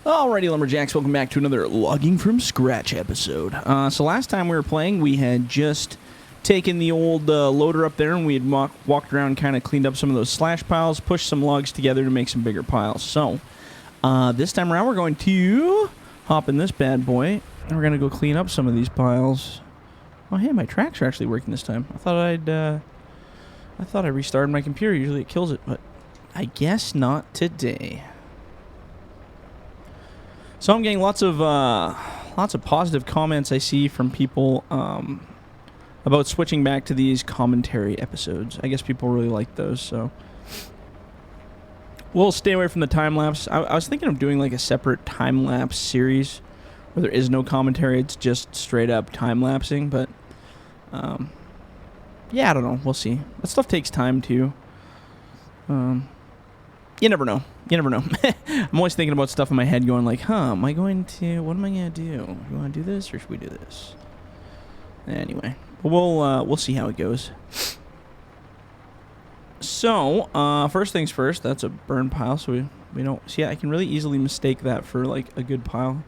Alrighty, Lumberjacks, welcome back to another Logging from Scratch episode. So last time we were playing, we had just taken the old loader up there and we had walked around, kind of cleaned up some of those slash piles, pushed some logs together to make some bigger piles. So this time around, we're going to hop in this bad boy and we're going to go clean up some of these piles. Oh, hey, my tracks are actually working this time. I thought I restarted my computer. Usually it kills it, but I guess not today. So I'm getting lots of positive comments I see from people about switching back to these commentary episodes. I guess people really like those, so we'll stay away from the time lapse. I was thinking of doing like a separate time lapse series where there is no commentary; it's just straight up time lapsing. But yeah, I don't know. We'll see. That stuff takes time too. You never know. You never know. I'm always thinking about stuff in my head going like, what am I going to do? You want to do this or should we do this? Anyway, we'll see how it goes. So, first things first, that's a burn pile, so we don't... See, I can really easily mistake that for like a good pile.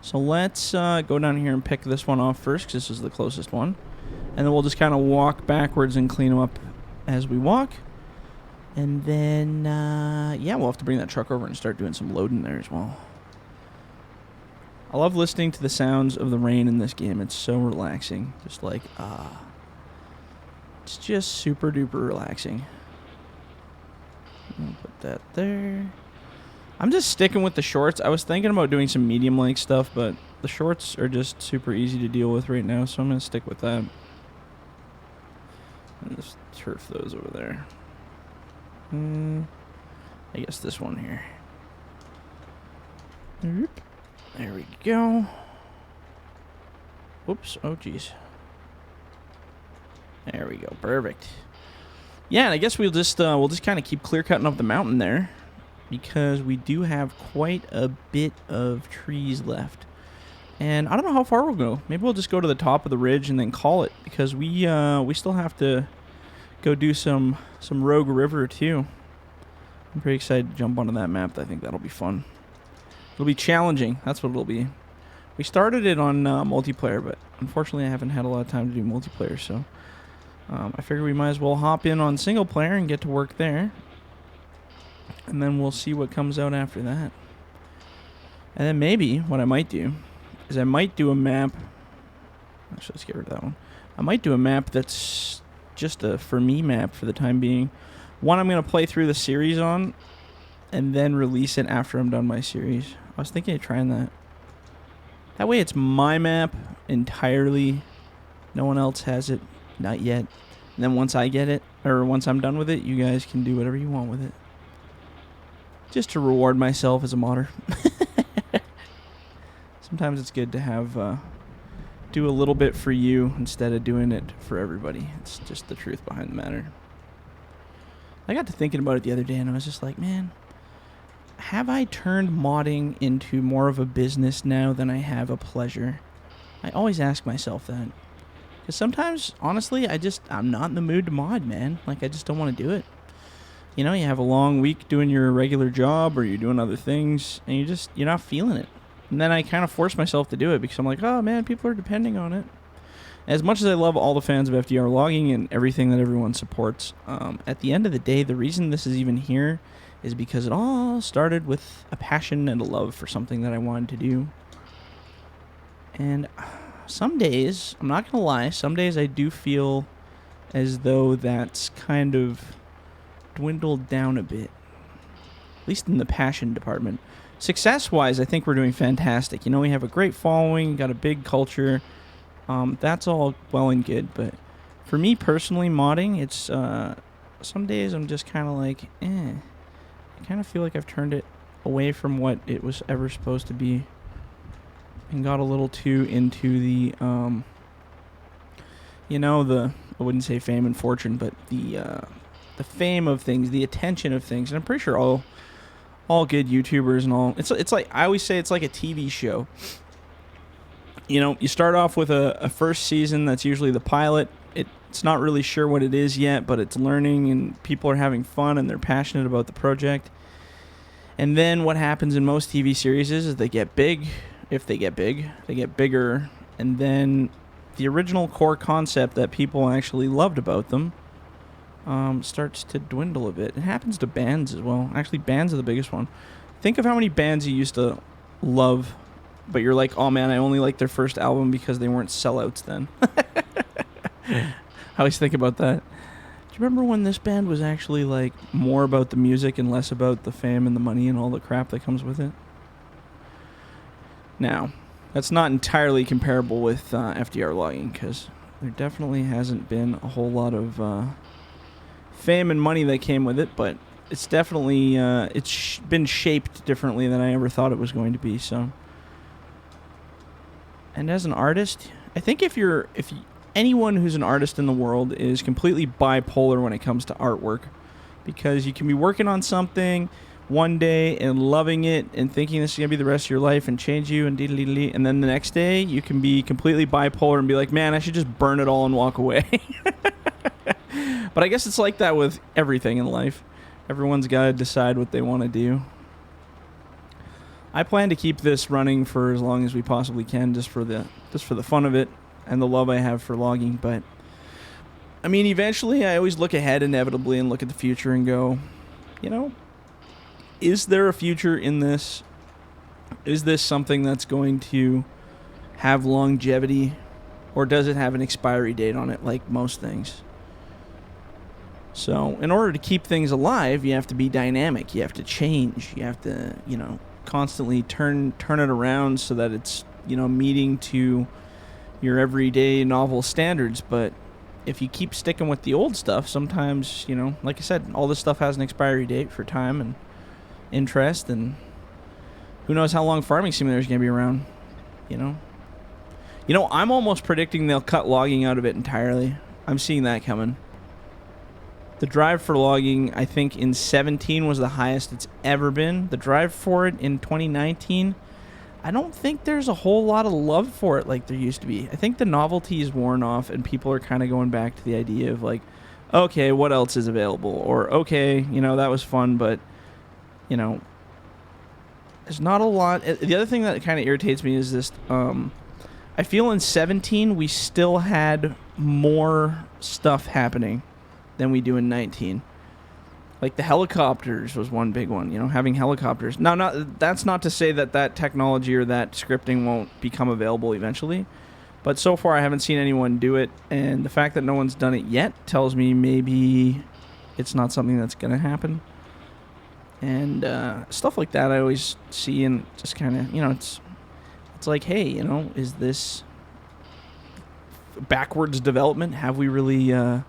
So let's go down here and pick this one off first, because this is the closest one. And then we'll just kind of walk backwards and clean them up as we walk. And then, yeah, we'll have to bring that truck over and start doing some loading there as well. I love listening to the sounds of the rain in this game. It's so relaxing. Just like, it's just super duper relaxing. I'll put that there. I'm just sticking with the shorts. I was thinking about doing some medium length stuff, but the shorts are just super easy to deal with right now, so I'm going to stick with that. And just turf those over there. I guess this one here. There we go. Whoops. Oh, jeez. There we go. Perfect. Yeah, and I guess we'll just kind of keep clear cutting up the mountain there, because we do have quite a bit of trees left. And I don't know how far we'll go. Maybe we'll just go to the top of the ridge and then call it, because we still have to go do some Rogue River too. I'm pretty excited to jump onto that map. I think that'll be fun. It'll be challenging. That's what it'll be. We started it on multiplayer, but unfortunately I haven't had a lot of time to do multiplayer, so I figure we might as well hop in on single player and get to work there. And then we'll see what comes out after that. And then maybe what I might do is I might do a map. Actually, let's get rid of that one. I might do a map that's just a for me map for the time being. One I'm going to play through the series on and then release it after I'm done my series. I was thinking of trying that. That way it's my map entirely. No one else has it. Not yet. And then once I get it, or once I'm done with it, you guys can do whatever you want with it. Just to reward myself as a modder. Sometimes it's good to have... do a little bit for you instead of doing it for everybody. It's just the truth behind the matter. I got to thinking about it the other day and I was just like, man, have I turned modding into more of a business now than I have a pleasure? I always ask myself that. Because sometimes, honestly, I'm not in the mood to mod, man. Like, I just don't want to do it. You know, you have a long week doing your regular job or you're doing other things and you're not feeling it. And then I kind of force myself to do it because I'm like, oh, man, people are depending on it. As much as I love all the fans of FDR Logging and everything that everyone supports, at the end of the day, the reason this is even here is because it all started with a passion and a love for something that I wanted to do. And some days, I'm not going to lie, some days I do feel as though that's kind of dwindled down a bit, at least in the passion department. Success-wise, I think we're doing fantastic. You know, we have a great following, got a big culture. That's all well and good, but for me personally, modding, it's some days I'm just kind of like, I kind of feel like I've turned it away from what it was ever supposed to be and got a little too into the, you know, I wouldn't say fame and fortune, but the fame of things, the attention of things, and I'm pretty sure all good YouTubers and all. It's like, I always say it's like a TV show. You know, you start off with a first season that's usually the pilot. It's not really sure what it is yet, but it's learning and people are having fun and they're passionate about the project. And then what happens in most TV series is they get big. If they get big, they get bigger. And then the original core concept that people actually loved about them starts to dwindle a bit. It happens to bands as well. Actually, bands are the biggest one. Think of how many bands you used to love, but you're like, oh man, I only like their first album because they weren't sellouts then. I always think about that. Do you remember when this band was actually like more about the music and less about the fame and the money and all the crap that comes with it? Now, that's not entirely comparable with FDR Logging, because there definitely hasn't been a whole lot of fame and money that came with it, but it's definitely been shaped differently than I ever thought it was going to be. So, and as an artist, I think anyone who's an artist in the world is completely bipolar when it comes to artwork, because you can be working on something one day and loving it and thinking this is going to be the rest of your life and change you and and then the next day you can be completely bipolar and be like, man, I should just burn it all and walk away. But I guess it's like that with everything in life. Everyone's got to decide what they want to do. I plan to keep this running for as long as we possibly can, just for the fun of it and the love I have for logging. But I mean, eventually I always look ahead inevitably and look at the future and go, is there a future in this? Is this something that's going to have longevity, or does it have an expiry date on it like most things? So in order to keep things alive, you have to be dynamic. You have to change. You have to, constantly turn it around so that it's, meeting to your everyday novel standards. But if you keep sticking with the old stuff, sometimes, like I said, all this stuff has an expiry date for time and interest, and who knows how long farming simulators are going to be around, I'm almost predicting they'll cut logging out of it entirely. I'm seeing that coming. The drive for logging, I think, in 2017 was the highest it's ever been. The drive for it in 2019, I don't think there's a whole lot of love for it like there used to be. I think the novelty is worn off, and people are kind of going back to the idea of like, okay, what else is available? Or, okay, that was fun, but, there's not a lot. The other thing that kind of irritates me is this. I feel in 2017 we still had more stuff happening than we do in 19. Like the helicopters was one big one, having helicopters. Now, that's not to say that technology or that scripting won't become available eventually, but so far I haven't seen anyone do it, and the fact that no one's done it yet tells me maybe it's not something that's going to happen. And stuff like that I always see and just kind of, it's like, hey, is this backwards development? Have we really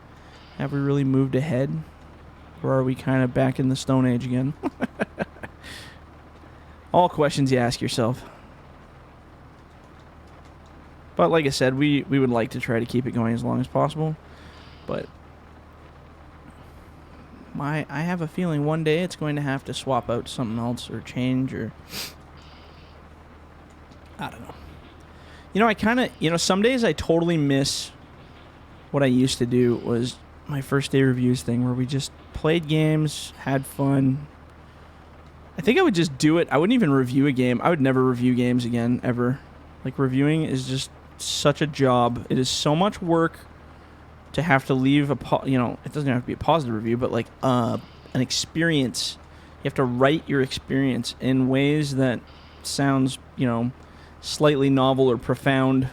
moved ahead? Or are we kind of back in the Stone Age again? All questions you ask yourself. But like I said, we would like to try to keep it going as long as possible. But I have a feeling one day it's going to have to swap out to something else or change, or I don't know. I kind of, some days I totally miss what I used to do was my first day reviews thing, where we just played games, had fun. I think I would just do it. I wouldn't even review a game. I would never review games again, ever. Like, reviewing is just such a job. It is so much work to have to leave it doesn't have to be a positive review, but like an experience. You have to write your experience in ways that sounds, slightly novel or profound,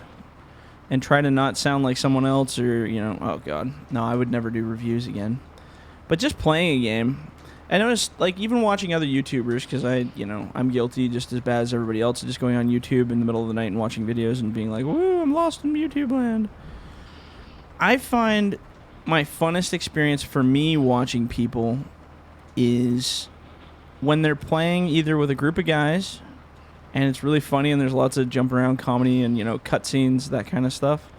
and try to not sound like someone else, or, oh God, no, I would never do reviews again. But just playing a game, I noticed, like, even watching other YouTubers, because I'm guilty just as bad as everybody else of just going on YouTube in the middle of the night and watching videos and being like, woo, I'm lost in YouTube land. I find my funnest experience for me watching people is when they're playing either with a group of guys, and it's really funny, and there's lots of jump around comedy and, cutscenes, that kind of stuff.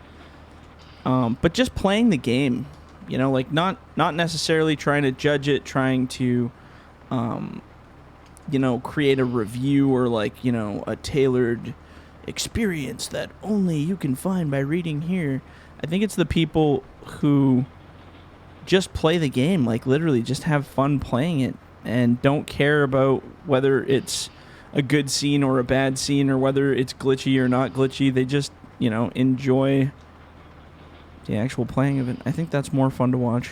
But just playing the game, like not necessarily trying to judge it, trying to, create a review or like, a tailored experience that only you can find by reading here. I think it's the people who just play the game, like literally just have fun playing it, and don't care about whether it's a good scene or a bad scene or whether it's glitchy or not glitchy. They just, enjoy the actual playing of it. I think that's more fun to watch.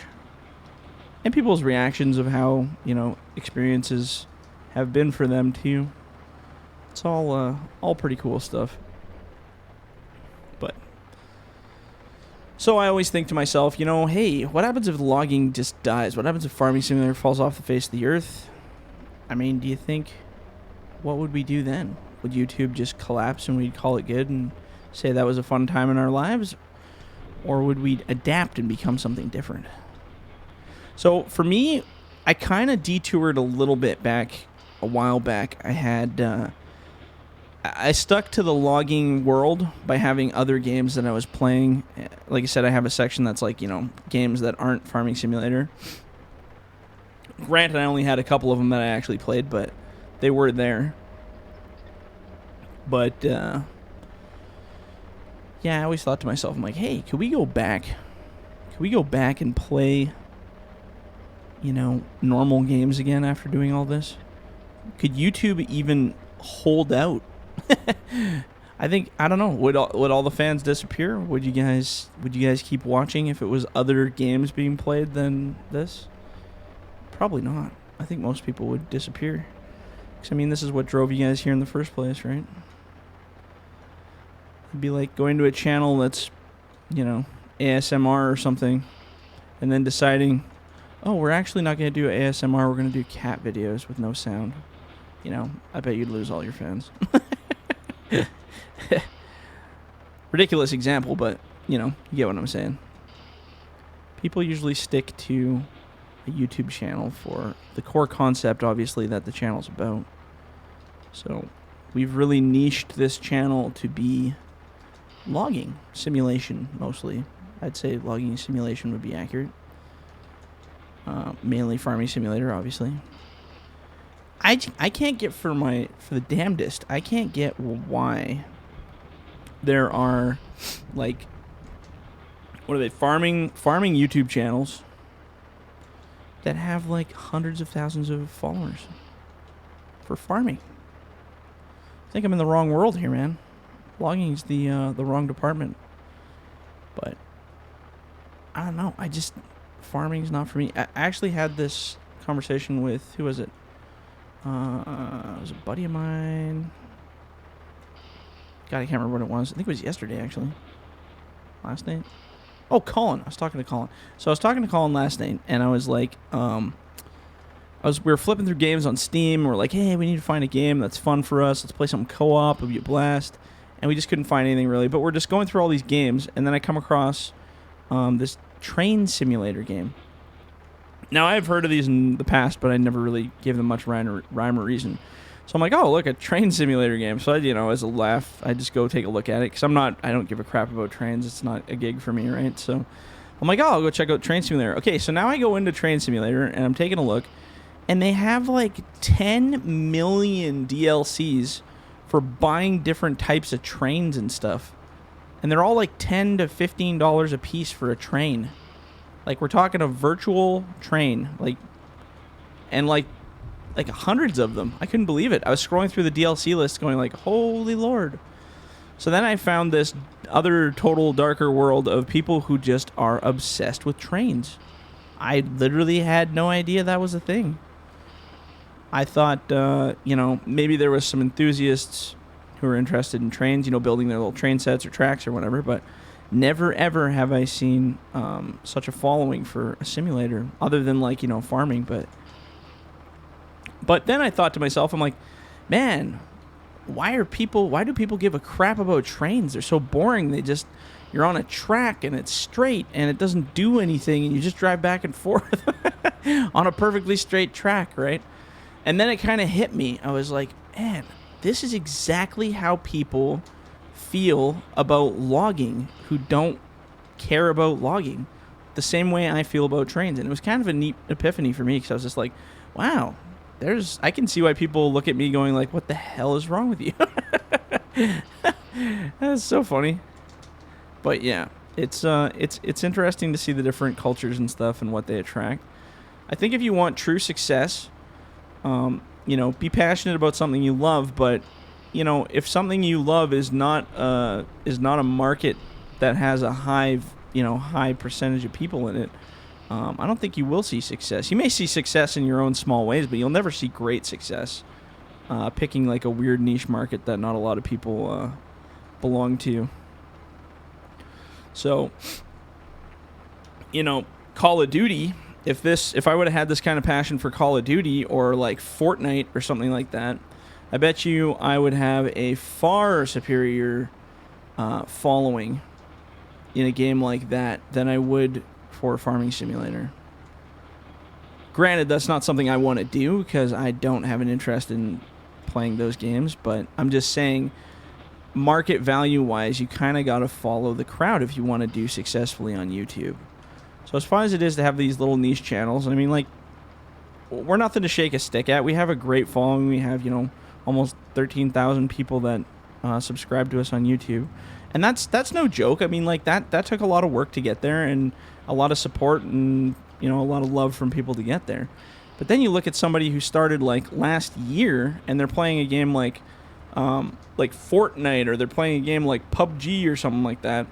And people's reactions of how, experiences have been for them too. It's all pretty cool stuff. But so I always think to myself, hey, what happens if logging just dies? What happens if Farming Simulator falls off the face of the earth? I mean, do you think, what would we do then? Would YouTube just collapse and we'd call it good and say that was a fun time in our lives? Or would we adapt and become something different? So for me, I kind of detoured a little bit back, a while back. I stuck to the logging world by having other games that I was playing. Like I said, I have a section that's like, games that aren't Farming Simulator. Granted, I only had a couple of them that I actually played, but they were there. But, yeah, I always thought to myself, I'm like, hey, could we go back? Could we go back and play, normal games again after doing all this? Could YouTube even hold out? I don't know. Would all the fans disappear? Would you guys keep watching if it was other games being played than this? Probably not. I think most people would disappear. 'Cause, this is what drove you guys here in the first place, right? It'd be like going to a channel that's, ASMR or something, and then deciding, oh, we're actually not going to do ASMR, we're going to do cat videos with no sound. I bet you'd lose all your fans. Ridiculous example, but, you get what I'm saying. People usually stick to a YouTube channel for the core concept, obviously, that the channel's about. So we've really niched this channel to be logging simulation, mostly. I'd say logging simulation would be accurate. Mainly Farming Simulator, obviously. I can't get for the damnedest, I can't get why there are, like, what are they, farming YouTube channels that have, like, hundreds of thousands of followers for farming. I think I'm in the wrong world here, man. Logging's the wrong department. But I don't know. Farming's not for me. I actually had this conversation with, who was it? It was a buddy of mine. God, I can't remember what it was. I think it was yesterday, actually. Last night? Oh, Colin. I was talking to Colin. So I was talking to Colin last night, and I was like, we were flipping through games on Steam. We're like, hey, we need to find a game that's fun for us. Let's play something co-op. It'll be a blast. And we just couldn't find anything really. But we're just going through all these games, and then I come across this train simulator game. Now, I've heard of these in the past, but I never really gave them much rhyme or reason. So I'm like, oh, look, a train simulator game. So, as a laugh, I just go take a look at it. Because I don't give a crap about trains. It's not a gig for me, right? So I'm like, oh, I'll go check out Train Simulator. Okay, so now I go into Train Simulator, and I'm taking a look. And they have, like, 10 million DLCs for buying different types of trains and stuff. And they're all, like, $10 to $15 a piece for a train. Like, we're talking a virtual train, and hundreds of them. I couldn't believe it. I was scrolling through the DLC list going like, holy Lord. So then I found this other total darker world of people who just are obsessed with trains. I literally had no idea that was a thing. I thought, maybe there was some enthusiasts who were interested in trains, building their little train sets or tracks or whatever, but never, ever have I seen such a following for a simulator, other than, farming. But then I thought to myself, I'm like, man, why do people give a crap about trains? They're so boring. You're on a track, and it's straight, and it doesn't do anything, and you just drive back and forth on a perfectly straight track, right? And then it kind of hit me. I was like, man, this is exactly how people feel about logging who don't care about logging, the same way I feel about trains. And it was kind of a neat epiphany for me, because I was just like, wow, I can see why people look at me going like, what the hell is wrong with you? That's so funny. But yeah, it's interesting to see the different cultures and stuff and what they attract. I think if you want true success, You know, be passionate about something you love, but you know, if something you love is not a market that has a high percentage of people in it, I don't think you will see success. You may see success in your own small ways, but you'll never see great success picking like a weird niche market that not a lot of people belong to. So, you know, Call of Duty, if I would have had this kind of passion for Call of Duty or like Fortnite or something like that, I bet you I would have a far superior following in a game like that than I would for Farming Simulator. Granted, that's not something I want to do because I don't have an interest in playing those games, but I'm just saying, market value wise, you kind of got to follow the crowd if you want to do successfully on YouTube. So as far as it is to have these little niche channels, I mean, like, we're nothing to shake a stick at. We have a great following. We have, you know, almost 13,000 people that subscribe to us on YouTube. And that's no joke. I mean, like, that took a lot of work to get there and a lot of support and, you know, a lot of love from people to get there. But then you look at somebody who started, like, last year and they're playing a game like Fortnite, or they're playing a game like PUBG or something like that,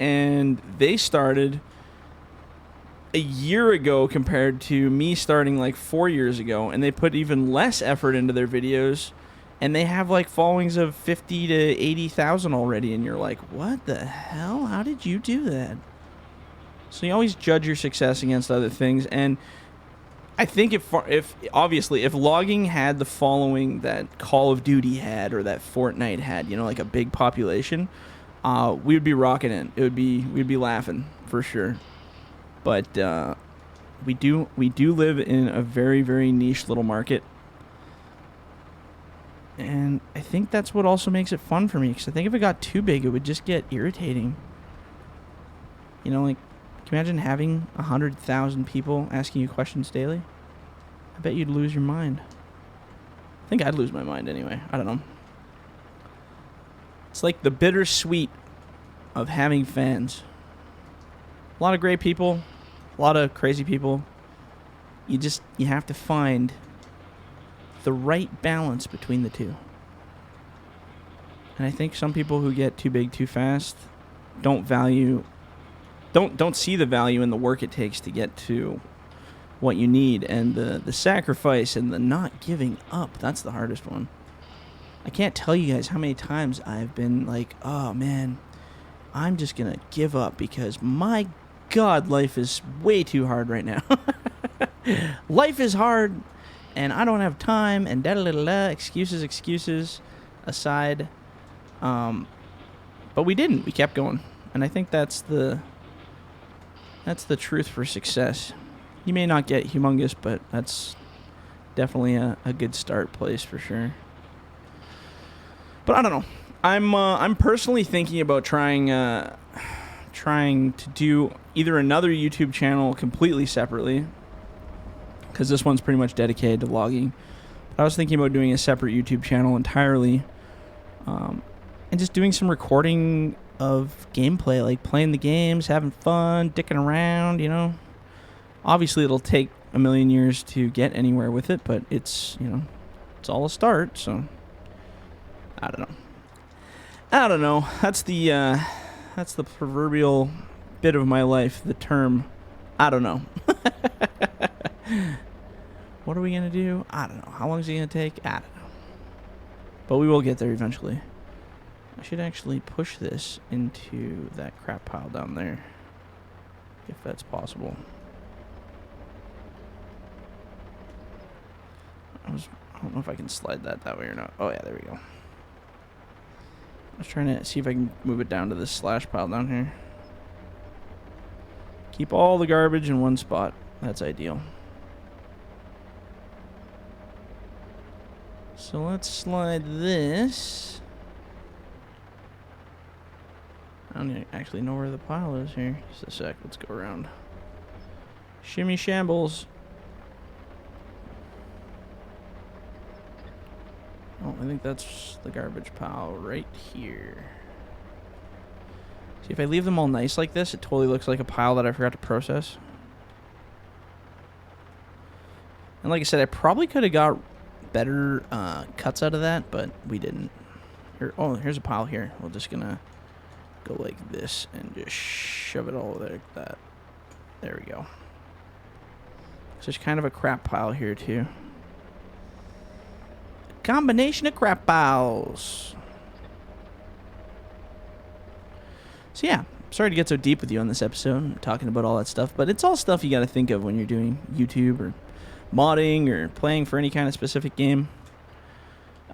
and they started a year ago compared to me starting like 4 years ago, and they put even less effort into their videos, and they have like followings of 50 to 80,000 already, and you're like, what the hell? How did you do that? So you always judge your success against other things, and I think if logging had the following that Call of Duty had or that Fortnite had, you know, like a big population, we would be rocking it. We'd be laughing for sure. But we do live in a very, very niche little market, and I think that's what also makes it fun for me. Because I think if it got too big, it would just get irritating. You know, like, can you imagine having 100,000 people asking you questions daily? I bet you'd lose your mind. I think I'd lose my mind anyway. I don't know. It's like the bittersweet of having fans. A lot of great people, a lot of crazy people. You have to find the right balance between the two. And I think some people who get too big too fast don't see the value in the work it takes to get to what you need, and the sacrifice and the not giving up. That's the hardest one. I can't tell you guys how many times I've been like, oh man, I'm just gonna give up because my God, life is way too hard right now. Life is hard and I don't have time, and excuses aside. But we didn't. We kept going. And I think that's the truth for success. You may not get humongous, but that's definitely a good start place for sure. But I don't know. I'm personally thinking about trying to do either another YouTube channel completely separately, because this one's pretty much dedicated to logging. But I was thinking about doing a separate YouTube channel entirely, and just doing some recording of gameplay, like playing the games, having fun, dicking around, you know. Obviously, it'll take a million years to get anywhere with it, but it's all a start. So I don't know. That's the proverbial bit of my life. The term, I don't know. What are we gonna do? I don't know. How long is it gonna take? I don't know. But we will get there eventually. I should actually push this into that crap pile down there, if that's possible. I don't know if I can slide that way or not. Oh yeah, there we go. I was trying to see if I can move it down to this slash pile down here. Keep all the garbage in one spot. That's ideal. So let's slide this. I don't actually know where the pile is here. Just a sec. Let's go around. Shimmy shambles. Oh, I think that's the garbage pile right here. See, if I leave them all nice like this, it totally looks like a pile that I forgot to process. And like I said, I probably could have got better cuts out of that, but we didn't. Here, oh, here's a pile here. We're just going to go like this and just shove it all there like that. There we go. So there's kind of a crap pile here, too. Combination of crap piles. So yeah, sorry to get so deep with you on this episode, talking about all that stuff, but it's all stuff you got to think of when you're doing YouTube or modding or playing for any kind of specific game.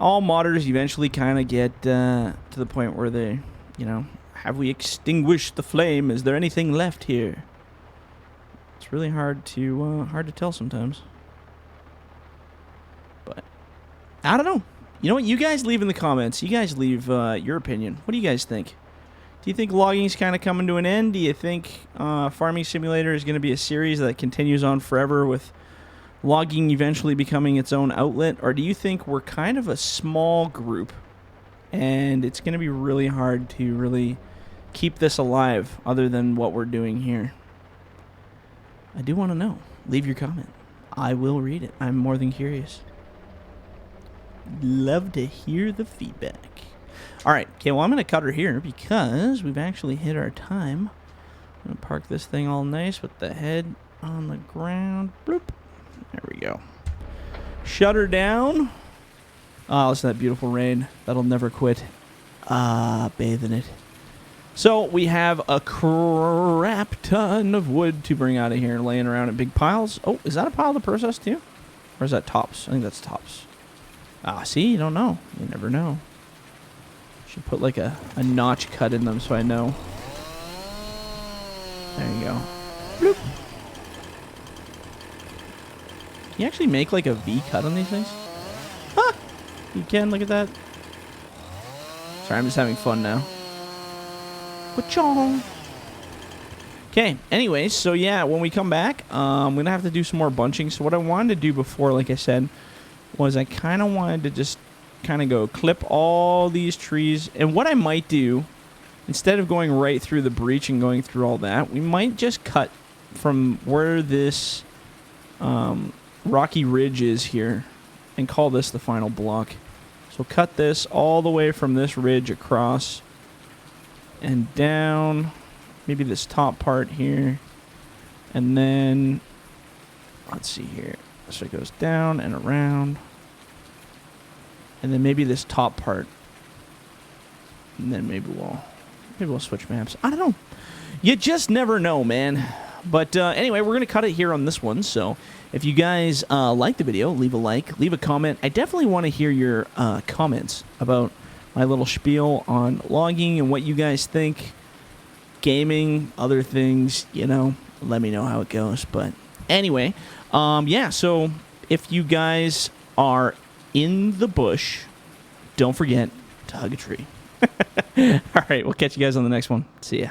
All modders eventually kind of get to the point where they, you know, have we extinguished the flame? Is there anything left here? It's really hard to tell sometimes. But I don't know. You know what? You guys leave in the comments. You guys leave your opinion. What do you guys think? Do you think logging's kind of coming to an end? Do you think Farming Simulator is going to be a series that continues on forever with logging eventually becoming its own outlet? Or do you think we're kind of a small group and it's going to be really hard to really keep this alive other than what we're doing here? I do want to know. Leave your comment. I will read it. I'm more than curious. Love to hear the feedback. All right, okay, well, I'm going to cut her here because we've actually hit our time. I'm going to park this thing all nice with the head on the ground. Bloop. There we go. Shut her down. Oh, listen to that beautiful rain. That'll never quit. Bathe in it. So we have a crap ton of wood to bring out of here, laying around in big piles. Oh, is that a pile to process too? Or is that tops? I think that's tops. See, you don't know. You never know. Should put like a notch cut in them so I know. There you go. Bloop. Can you actually make like a V cut on these things? Ah! You can, look at that. Sorry, I'm just having fun now. Ka-chong! Okay, anyways, so yeah, when we come back, I'm going to have to do some more bunching. So what I wanted to do before, like I said, was I kind of wanted to just kind of go clip all these trees. And what I might do, instead of going right through the breach and going through all that, we might just cut from where this rocky ridge is here and call this the final block. So cut this all the way from this ridge across and down, maybe this top part here, and then let's see here, so it goes down and around, and then maybe this top part, and then maybe we'll switch maps. I don't know. You just never know, man. But anyway, we're gonna cut it here on this one. So if you guys like the video, leave a like, leave a comment. I definitely want to hear your comments about my little spiel on logging and what you guys think, gaming, other things. You know, let me know how it goes. But anyway, yeah. So if you guys are in the bush, don't forget to hug a tree. All right, we'll catch you guys on the next one. See ya.